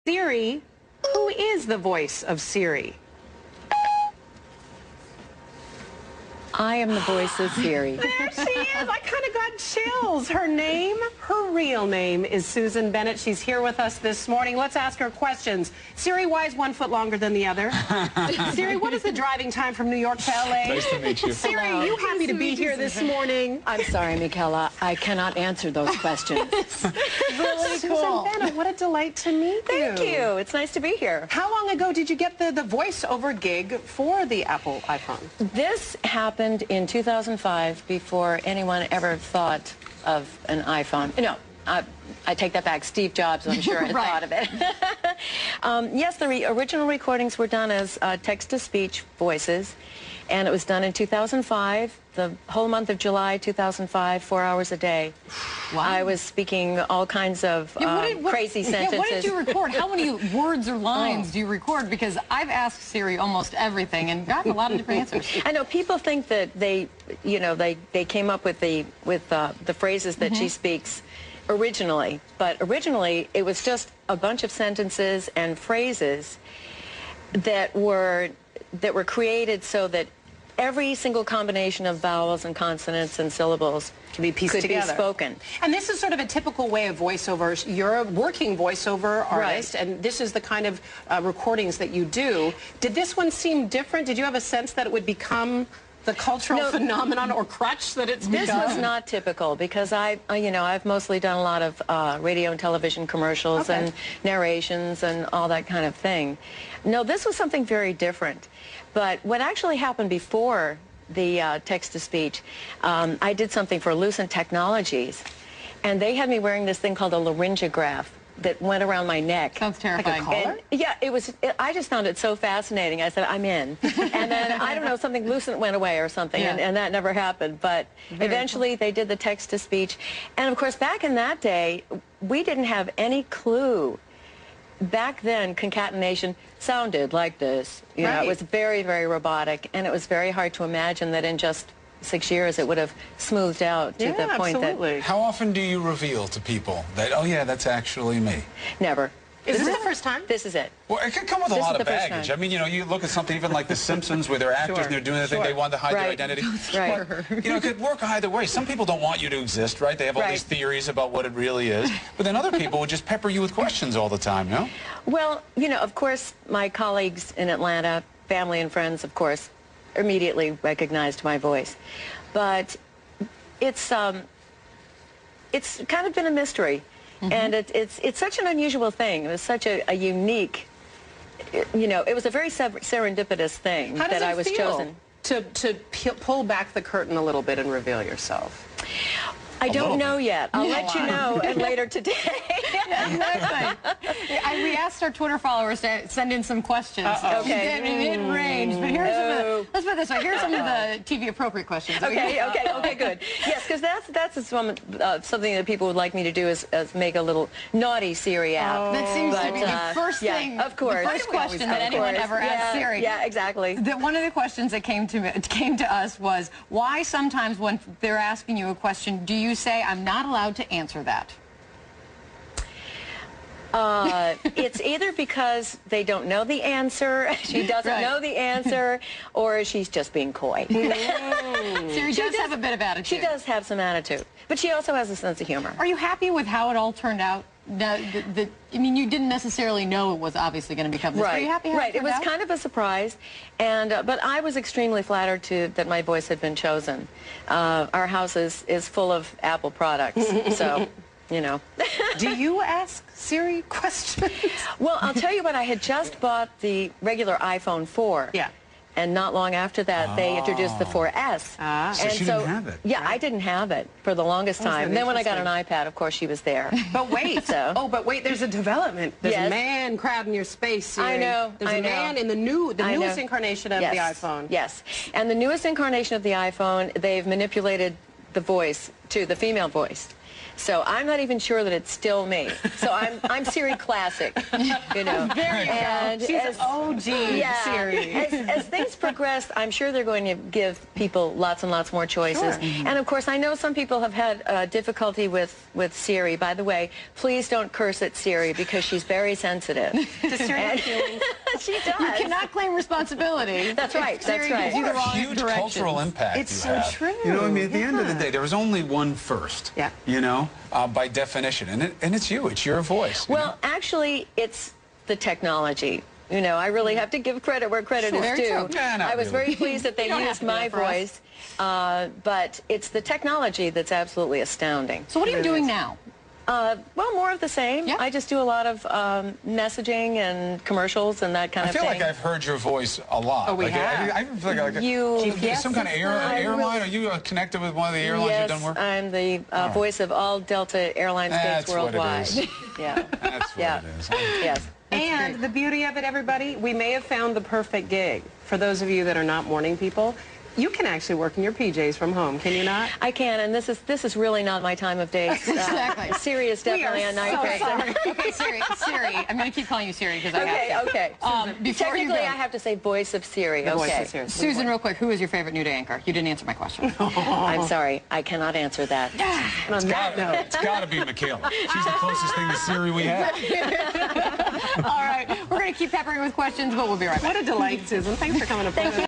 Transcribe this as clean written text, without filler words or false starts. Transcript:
Siri, who is the voice of Siri? I am the voice of Siri. There she is. I kind of got chills. Her real name is Susan Bennett. She's here with us this morning. Let's ask her questions. Siri, why is 1 foot longer than the other? Siri, what is the driving time from New York to LA? Nice to meet you. Siri, are you happy to be here this morning? I'm sorry, Michaela. I cannot answer those questions. Really cool. Susan Bennett, what a delight to meet you. Thank you. It's nice to be here. How long ago did you get the voiceover gig for the Apple iPhone? This happened in 2005 before anyone ever thought of an iPhone. No, I take that back. Steve Jobs, I'm sure, had thought of it. Yes, the original recordings were done as text-to-speech voices, and it was done in 2005, the whole month of July 2005, 4 hours a day. Wow. I was speaking all kinds of crazy sentences. Yeah, what did you record? How many words or lines do you record? Because I've asked Siri almost everything and gotten a lot of different answers. I know people think that they came up with the phrases that she speaks originally, but originally it was just a bunch of sentences and phrases that were created so that every single combination of vowels and consonants and syllables could be pieced together. Be spoken. And this is sort of a typical way of voiceover. You're a working voiceover artist, and this is the kind of recordings that you do. Did this one seem different? Did you have a sense that it would become the cultural phenomenon or crutch that it's become? This was not typical because I've mostly done a lot of radio and television commercials and narrations and all that kind of thing. No, this was something very different. But what actually happened before the text-to-speech, I did something for Lucent Technologies, and they had me wearing this thing called a laryngograph that went around my neck. Sounds terrifying. Like a collar? Yeah, I just found it so fascinating. I said, I'm in. And then, I don't know, something Lucent went away or something, and that never happened. But eventually they did the text-to-speech. And, of course, back in that day, we didn't have any clue. Back then, concatenation sounded like this. You know, it was very, very robotic, and it was very hard to imagine that in just 6 years it would have smoothed out to the point that... How often do you reveal to people that, oh yeah, that's actually me? Never. Is this the first time? This is it. Well, it could come with a lot of baggage. I mean, you know, you look at something even like The Simpsons where they're actors and they're doing the thing, they want to hide their identity. You know, it could work either way. Some people don't want you to exist, right? They have all these theories about what it really is. But then other people would just pepper you with questions all the time, no? Well, you know, of course, my colleagues in Atlanta, family and friends, of course, immediately recognized my voice. But it's kind of been a mystery. And it's such an unusual thing. It was such a unique, you know, it was a very serendipitous thing that I was chosen. To pull back the curtain a little bit and reveal yourself? I don't know yet. I'll let you know later today. Exactly. We asked our Twitter followers to send in some questions. Okay. It didn't range, but here's some of the, let's put it this way, here's some of the TV appropriate questions. Okay, good. Yes, because that's something that people would like me to do is make a little naughty Siri app. That seems to be the first thing, of course. the first question that anyone ever asked Siri. Yeah, exactly. One of the questions that came to us was, why sometimes when they're asking you a question, do you say, I'm not allowed to answer that? It's either because they don't know the answer, she doesn't know the answer, or she's just being coy. Siri does have a bit of attitude. She does have some attitude, but she also has a sense of humor. Are you happy with how it all turned out? I mean, you didn't necessarily know it was obviously going to become this. Are you happy how it turned It was out? kind of a surprise, and but I was extremely flattered that my voice had been chosen. Our house is full of Apple products, so... You know. Do you ask Siri questions? Well, I'll tell you what, I had just bought the regular iPhone 4. Yeah. And not long after that, they introduced the 4S. So she didn't have it. Yeah, I didn't have it for the longest time. And then when I got an iPad, of course, she was there. But wait, but wait, there's a development. There's a man crowding your space, Siri. I know. There's a man in the newest incarnation of the iPhone. Yes. And the newest incarnation of the iPhone, they've manipulated the voice to the female voice. So I'm not even sure that it's still me. So I'm Siri Classic, you know. And she's OG Siri. As things progress, I'm sure they're going to give people lots and lots more choices. Sure. And of course, I know some people have had difficulty with Siri. By the way, please don't curse at Siri because she's very sensitive. Does Siri have feelings? She does. You cannot claim responsibility. That's right. Siri That's right. gives you the wrong Huge cultural impact. It's so true. You know, I mean, at the end of the day, there was only one first. Yeah. You know, by definition, and it's you. It's your voice. Well, actually, it's the technology. You know, I really have to give credit where credit is due. Yeah, I was very pleased that they used my voice, but it's the technology that's absolutely astounding. So what are you doing now? Well, more of the same. Yeah. I just do a lot of messaging and commercials and that kind of thing. I feel like I've heard your voice a lot. Oh, we have. I feel like some kind of airline. Are you connected with one of the airlines you've done work? Yes, I'm the voice of all Delta Airlines gates worldwide. That's what it is. Yeah. That's what it is. Yes. And the beauty of it, everybody, we may have found the perfect gig. For those of you that are not morning people, you can actually work in your PJs from home, can you not? I can, and this is really not my time of day. Exactly. Siri is definitely a night person. Okay, Siri, I'm going to keep calling you Siri because I have to. Okay. Technically, I have have to say voice of Siri. Voice of Siri. Susan, real quick, who is your favorite new day anchor? You didn't answer my question. I'm sorry, I cannot answer that. And on that note, It's got to be Michaela. She's the closest thing to Siri we have. All right, we're going to keep peppering with questions, but we'll be right back. what a delight, Susan. Thanks for coming to play.